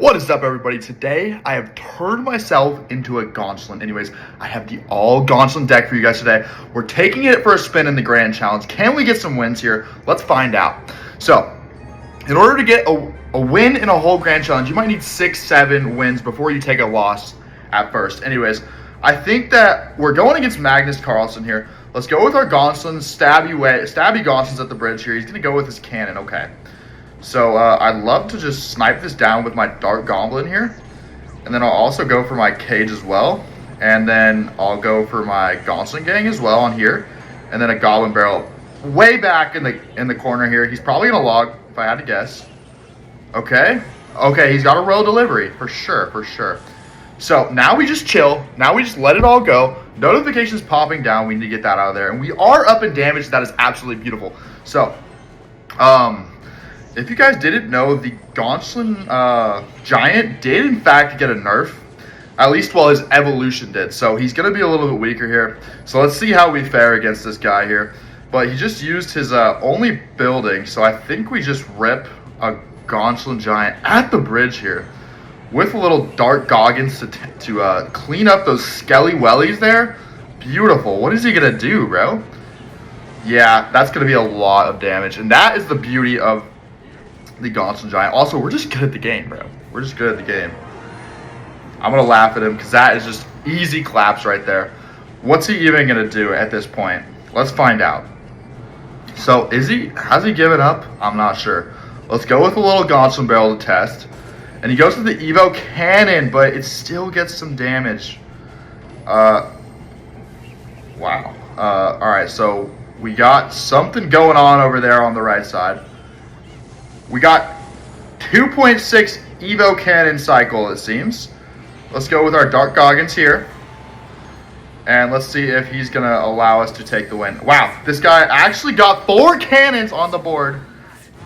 What is up, everybody? Today, I have turned myself into a Gaunchlin. Anyways, I have the all-Gaunchlin deck for you guys today. We're taking it for a spin in the Grand Challenge. Can we get some wins here? Let's find out. So, in order to get a win in a whole Grand Challenge, you might need 6-7 wins before you take a loss at first. Anyways, I think that we're going against Magnus Carlsen here. Let's go with our Gaunchlin, stabby Gaunchlin's at the bridge here. He's going to go with his cannon, okay. So I'd love to just snipe this down with my Dark Goblin here. And then I'll also go for my Cage as well. And then I'll go for my Goblin Gang as well on here. And then a Goblin Barrel way back in the corner here. He's probably going to log, if I had to guess. Okay. Okay, he's got a row delivery, for sure, for sure. So now we just chill. Now we just let it all go. Notifications popping down. We need to get that out of there. And we are up in damage. That is absolutely beautiful. So, if you guys didn't know, the Gaunchlin Giant did in fact get a nerf, at least while his evolution did. So he's going to be a little bit weaker here. So let's see how we fare against this guy here. But he just used his only building, so I think we just rip a Gaunchlin Giant at the bridge here with a little Dark Goggins to clean up those skelly wellies there. Beautiful. What is he going to do, bro? Yeah, that's going to be a lot of damage. And that is the beauty of the Gaunchlin Giant. Also, we're just good at the game, bro. We're just good at the game. I'm going to laugh at him because that is just easy claps right there. What's he even going to do at this point? Let's find out. So, has he given up? I'm not sure. Let's go with a little Gaunchlin Barrel to test. And he goes with the Evo Cannon, but it still gets some damage. Wow. Alright, so we got something going on over there on the right side. We got 2.6 Evo Cannon cycle, it seems. Let's go with our Dark Goggins here. And let's see if he's going to allow us to take the win. Wow, this guy actually got 4 cannons on the board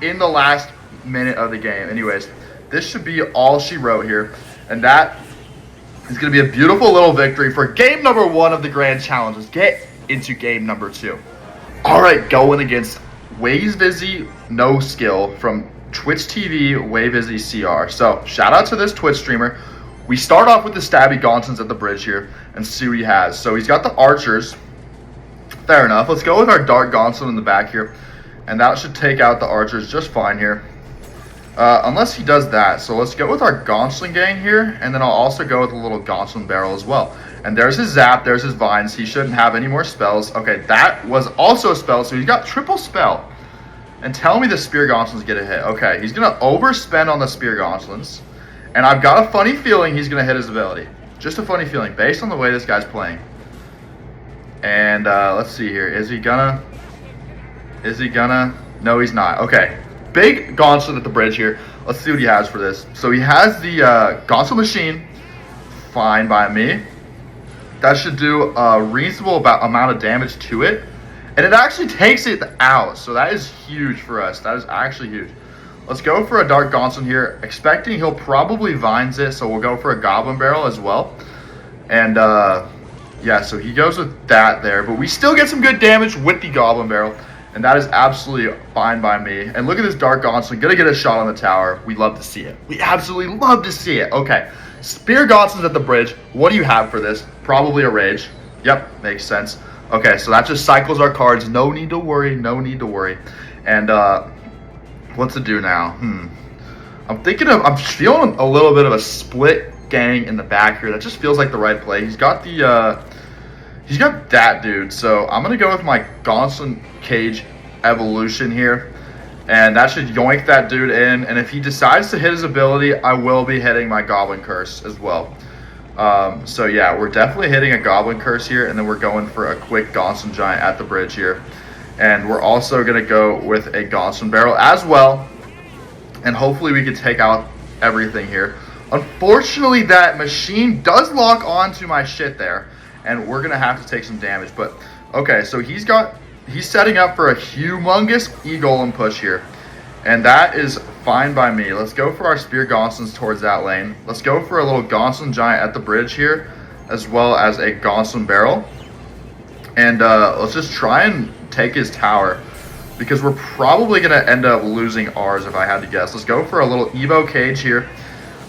in the last minute of the game. Anyways, this should be all she wrote here. And that is going to be a beautiful little victory for game number 1 of the Grand Challenge. Let's get into game number 2. All right, going against Wavesvizzy No Skill from Twitch TV Wavesvizzy CR. So shout out to this Twitch streamer. We start off with the stabby Gauntlins at the bridge here and see what he has. So he's got the archers. Fair enough. Let's go with our Dark Gauntlin in the back here. And that should take out the archers just fine here. Unless he does that. So let's go with our Goblin Gang here. And then I'll also go with a little Goblin Barrel as well. And there's his zap. There's his vines. He shouldn't have any more spells. Okay, that was also a spell. So he's got triple spell. And tell me the Spear Gauntlins get a hit. Okay, he's going to overspend on the Spear Gauntlins. And I've got a funny feeling he's going to hit his ability. Just a funny feeling based on the way this guy's playing. And let's see here. Is he gonna? No, he's not. Okay. Big Gaunchlin at the bridge here. Let's see what he has for this. So he has the Gaunchlin Machine. Fine by me. That should do a reasonable amount of damage to it. And it actually takes it out. So that is huge for us. That is actually huge. Let's go for a Dark Gaunchlin here. Expecting he'll probably Vines it. So we'll go for a Goblin Barrel as well. And yeah, so he goes with that there. But we still get some good damage with the Goblin Barrel. And that is absolutely fine by me. And look at this Dark Gaunchlin. Gonna get a shot on the tower. We love to see it. We absolutely love to see it. Okay. Spear Gauntlins at the bridge. What do you have for this? Probably a Rage. Yep, makes sense. Okay, so that just cycles our cards. No need to worry. No need to worry. And what's it do now? I'm feeling a little bit of a split gang in the back here. That just feels like the right play. He's got that dude. So I'm gonna go with my Gaunchlin Cage evolution here. And that should yoink that dude in. And if he decides to hit his ability, I will be hitting my Goblin Curse as well. So yeah, we're definitely hitting a Goblin Curse here. And then we're going for a quick Gaunchlin Giant at the bridge here. And we're also going to go with a Goblin Barrel as well. And hopefully we can take out everything here. Unfortunately, that machine does lock onto my shit there. And we're going to have to take some damage. But, okay, so he's setting up for a humongous E-Golem push here. And that is fine by me. Let's go for our Spear Gauntlins towards that lane. Let's go for a little Gaunchlin Giant at the bridge here, as well as a Goblin Barrel. And let's just try and take his tower, because we're probably going to end up losing ours if I had to guess. Let's go for a little Evo Cage here.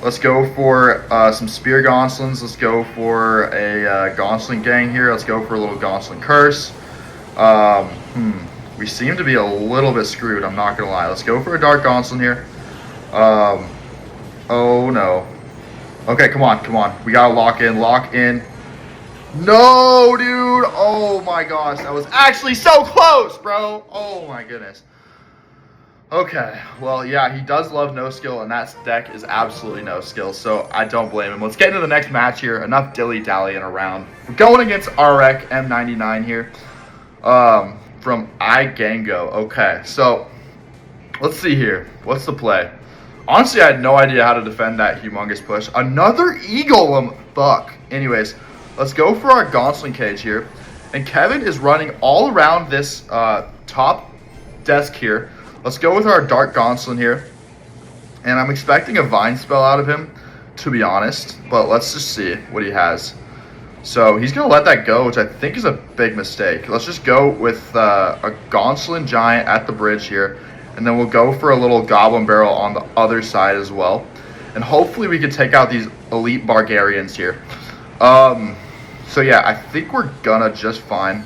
Let's go for some spear Gauntlins. Let's go for a Goblin Gang here. Let's go for a little Gaunchlin curse. We seem to be a little bit screwed, I'm not going to lie. Let's go for a Dark Gaunchlin here. Oh no. Okay, come on, come on. We got to lock in, lock in. No, dude. Oh my gosh, that was actually so close, bro. Oh my goodness. Okay, well, yeah, he does love no skill, and that deck is absolutely no skill, so I don't blame him. Let's get into the next match here. Enough dilly-dallying around. We're going against RX M99 here from iGango. Okay, so let's see here. What's the play? Honestly, I had no idea how to defend that humongous push. Another Golem. Fuck. Anyways, let's go for our Gaunchlin cage here. And Kevin is running all around this top desk here. Let's go with our Dark Gaunchlin here. And I'm expecting a Vine spell out of him, to be honest. But let's just see what he has. So he's going to let that go, which I think is a big mistake. Let's just go with a Gaunchlin Giant at the bridge here. And then we'll go for a little Goblin Barrel on the other side as well. And hopefully we can take out these elite Bargarians here. So yeah, I think we're gonna just fine.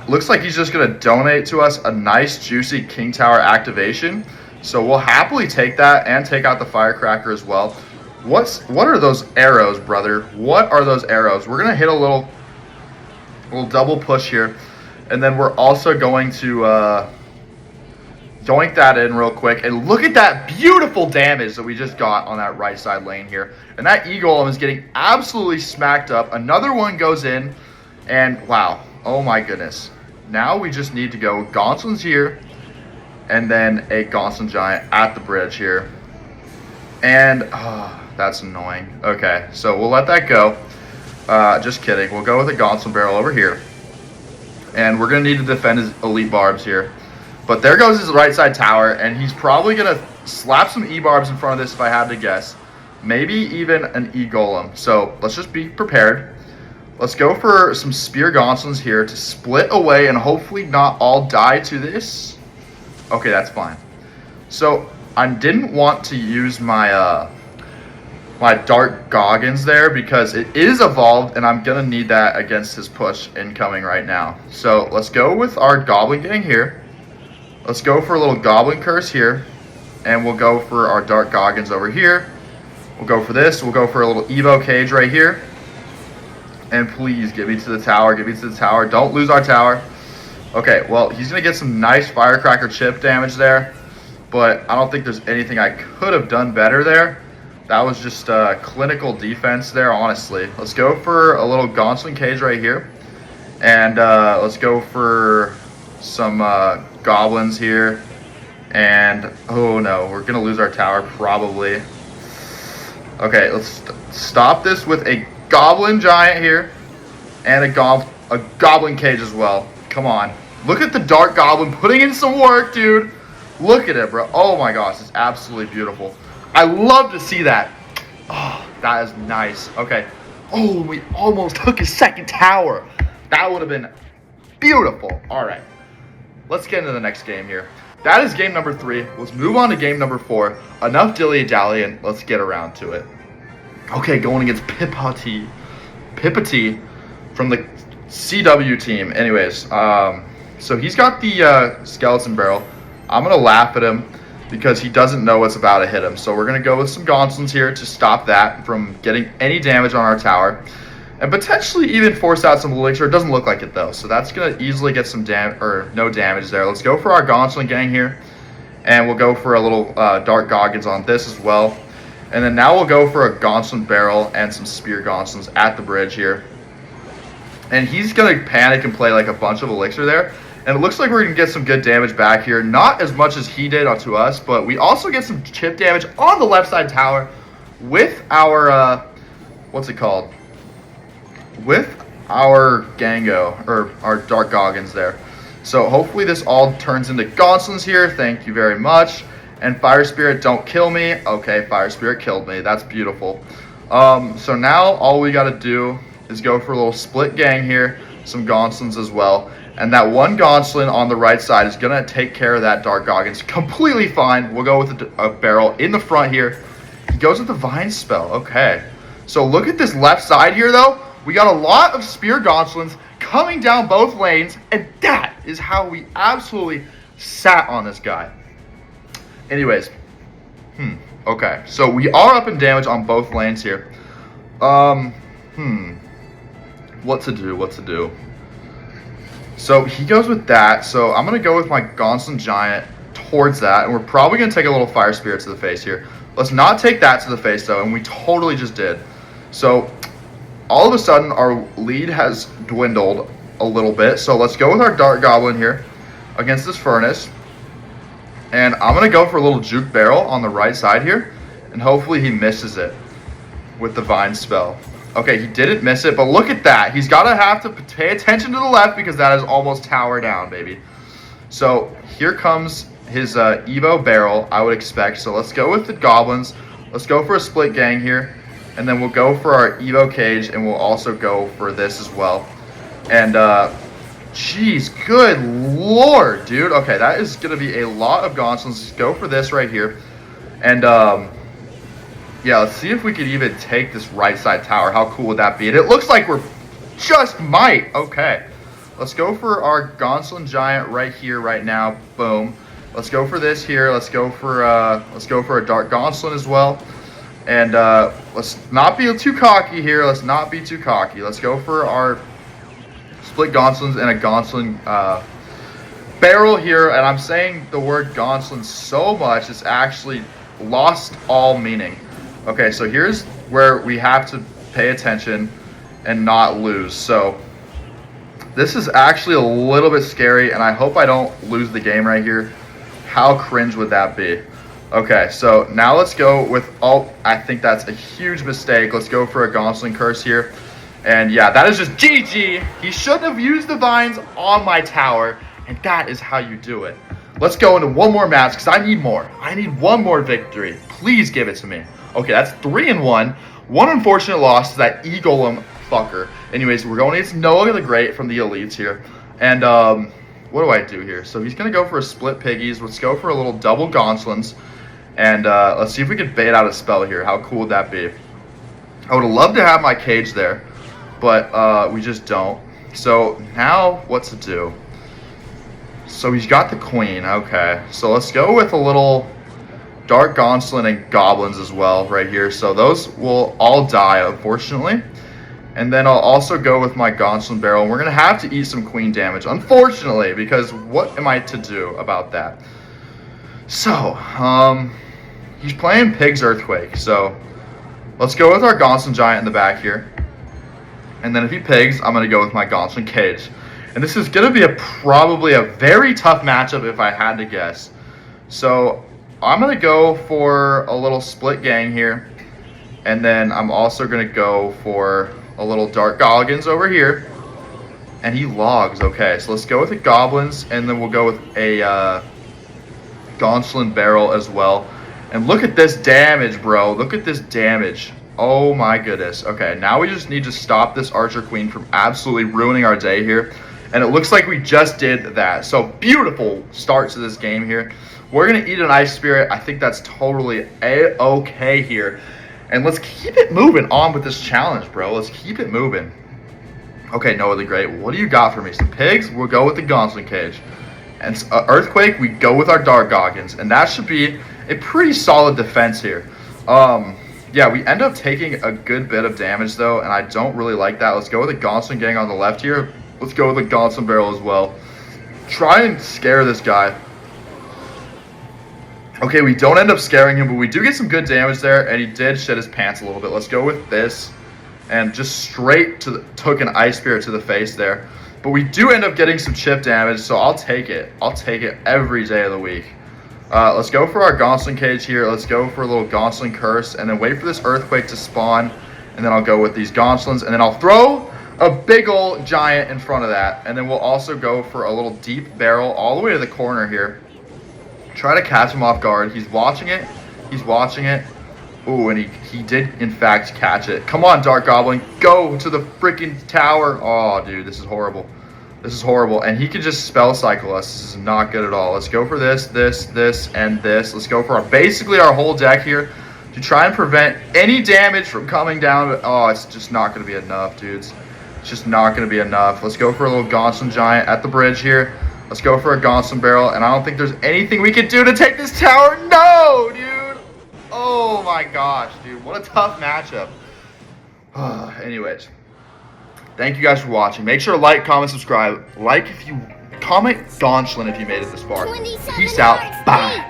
Looks like he's just gonna donate to us a nice juicy King Tower activation. So we'll happily take that and take out the Firecracker as well. What are those arrows, brother? What are those arrows? We're gonna hit a little double push here. And then we're also going to doink that in real quick, and look at that beautiful damage that we just got on that right side lane here. And that Golem is getting absolutely smacked up. Another one goes in, and wow, oh my goodness. Now we just need to go Gauntlins here, and then a Gaunchlin Giant at the bridge here. And that's annoying. Okay, so we'll let that go. Just kidding. We'll go with a Goblin Barrel over here, and we're gonna need to defend his elite barbs here. But there goes his right side tower, and he's probably going to slap some E-Barbs in front of this if I had to guess. Maybe even an E-Golem. So let's just be prepared. Let's go for some Spear Gauntlins here to split away and hopefully not all die to this. Okay, that's fine. So I didn't want to use my my Dark Goggins there because it is evolved, and I'm going to need that against his push incoming right now. So let's go with our Goblin Gang here. Let's go for a little Goblin Curse here, and we'll go for our Dark Goggins over here. We'll go for this. We'll go for a little Evo Cage right here. And please, get me to the tower. Get me to the tower. Don't lose our tower. Okay, well, he's going to get some nice Firecracker chip damage there, but I don't think there's anything I could have done better there. That was just clinical defense there, honestly. Let's go for a little Gaunchlin Cage right here, and let's go for some goblins here, and oh no, we're gonna lose our tower probably. Okay, let's stop this with a Goblin Giant here and a Goblin Cage as well. Come on, look at the Dark Goblin putting in some work, dude. Look at it, bro. Oh my gosh, it's absolutely beautiful. I love to see that. Oh, that is nice. Okay. Oh, we almost took his second tower. That would have been beautiful. All right. Let's get into the next game here. That is game number 3. Let's move on to game number 4. Enough dilly-dally, and let's get around to it. Okay, going against Pipati from the CW team. Anyways, so he's got the Skeleton Barrel. I'm going to laugh at him because he doesn't know what's about to hit him. So we're going to go with some Gauntlins here to stop that from getting any damage on our tower. And potentially even force out some elixir. It doesn't look like it though, so that's gonna easily get some no damage there. Let's go for our Goblin Gang here, and we'll go for a little Dark Goggins on this as well. And then now we'll go for a Goblin Barrel and some Spear Gauntlins at the bridge here. And he's gonna panic and play like a bunch of elixir there. And it looks like we're gonna get some good damage back here. Not as much as he did to us, but we also get some chip damage on the left side tower with our what's it called? With our Gango, or our Dark Goggins there. So hopefully this all turns into Gauntlins here. Thank you very much. And Fire Spirit, don't kill me. Okay, Fire Spirit killed me. That's beautiful. So now all we got to do is go for a little split gang here. Some Gauntlins as well. And that one Gaunchlin on the right side is going to take care of that Dark Goggins completely fine. We'll go with a barrel in the front here. He goes with the Vine spell. Okay. So look at this left side here, though. We got a lot of Spear Gaunchlins coming down both lanes, and that is how we absolutely sat on this guy. Anyways. Okay. So we are up in damage on both lanes here. What to do? So he goes with that. So I'm going to go with my Gaunchlin Giant towards that. And we're probably going to take a little Fire Spirit to the face here. Let's not take that to the face, though. And we totally just did. So all of a sudden, our lead has dwindled a little bit. So let's go with our Dark Goblin here against this Furnace. And I'm going to go for a little Juke Barrel on the right side here. And hopefully he misses it with the Vine spell. Okay, he didn't miss it, but look at that. He's got to have to pay attention to the left because that is almost tower down, baby. So here comes his Evo Barrel, I would expect. So let's go with the Goblins. Let's go for a split gang here. And then we'll go for our Evo Cage, and we'll also go for this as well. And, jeez, good lord, dude. Okay, that is going to be a lot of Gauntlins. Let's go for this right here. And, yeah, let's see if we could even take this right side tower. How cool would that be? And it looks like we're just might. Okay. Let's go for our Gaunchlin Giant right here, right now. Boom. Let's go for this here. Let's go for a Dark Gaunchlin as well. And let's not be too cocky here. Let's not be too cocky. Let's go for our split Gauntlins and a Gaunchlin Barrel here. And I'm saying the word Gaunchlin so much, it's actually lost all meaning. Okay, so here's where we have to pay attention and not lose. So this is actually a little bit scary, and I hope I don't lose the game right here. How cringe would that be? Okay, so now let's go with, oh, I think that's a huge mistake. Let's go for a Gaunchlin Curse here. And yeah, that is just GG. He shouldn't have used the vines on my tower, and that is how you do it. Let's go into one more match because I need more. I need one more victory. Please give it to me. Okay, that's 3-1. One unfortunate loss to that E-Golem fucker. Anyways, we're going against Noah the Great from the Elites here. And what do I do here? So he's going to go for a split Piggies. Let's go for a little double Gauntlins. And let's see if we can bait out a spell here. How cool would that be? I would love to have my cage there, but we just don't. So now what to do? So he's got the Queen. Okay, so let's go with a little Dark Gaunchlin and Goblins as well right here. So those will all die, unfortunately. And then I'll also go with my Gaunchlin Barrel. And we're going to have to eat some Queen damage, unfortunately, because what am I to do about that? So, he's playing Pig's Earthquake. So let's go with our Gaunchlin Giant in the back here. And then if he pigs, I'm going to go with my Gaunchlin Cage. And this is going to be probably a very tough matchup if I had to guess. So I'm going to go for a little split gang here. And then I'm also going to go for a little Dark Goblins over here. And he logs. Okay, so let's go with the Goblins. And then we'll go with a Gaunchlin Barrel as well. And look at this damage, bro. Look at this damage. Oh my goodness. Okay, now we just need to stop this Archer Queen from absolutely ruining our day here. And it looks like we just did that. So beautiful start to this game here. We're going to eat an Ice Spirit. I think that's totally A-okay here. And let's keep it moving on with this challenge, bro. Let's keep it moving. Okay, Noah the Great, what do you got for me? Some pigs, we'll go with the Gaunchlin Cage. And Earthquake, we go with our Dark Goblins. And that should be a pretty solid defense here. Yeah, we end up taking a good bit of damage, though, and I don't really like that. Let's go with the Gaunchlin Gang on the left here. Let's go with the Gaunchlin Barrel as well. Try and scare this guy. Okay, we don't end up scaring him, but we do get some good damage there, and he did shit his pants a little bit. Let's go with this, and just straight took an Ice Spirit to the face there. But we do end up getting some chip damage, so I'll take it. I'll take it every day of the week. Let's go for our Gaunchlin Cage here. Let's go for a little Gaunchlin Curse, and then wait for this Earthquake to spawn, and then I'll go with these Gaunchlins, and then I'll throw a big old Giant in front of that, and then we'll also go for a little Deep Barrel all the way to the corner here. Try to catch him off guard. He's watching it. He's watching it. Ooh, and he did, in fact, catch it. Come on, Dark Goblin. Go to the freaking tower. Oh, dude, this is horrible. This is horrible. And he can just spell cycle us. This is not good at all. Let's go for this, and this. Let's go for basically our whole deck here to to try and prevent any damage from coming down. Oh, it's just not going to be enough, dudes. It's just not going to be enough. Let's go for a little Gaunchlin giant at the bridge here. Let's go for a Goblin Barrel, and I don't think there's anything we can do to take this tower. No, dude. Oh my gosh, dude. What a tough matchup. Anyways, thank you guys for watching. Make sure to like, comment, subscribe. Comment Gaunchlin if you made it this far. Peace out. Bye.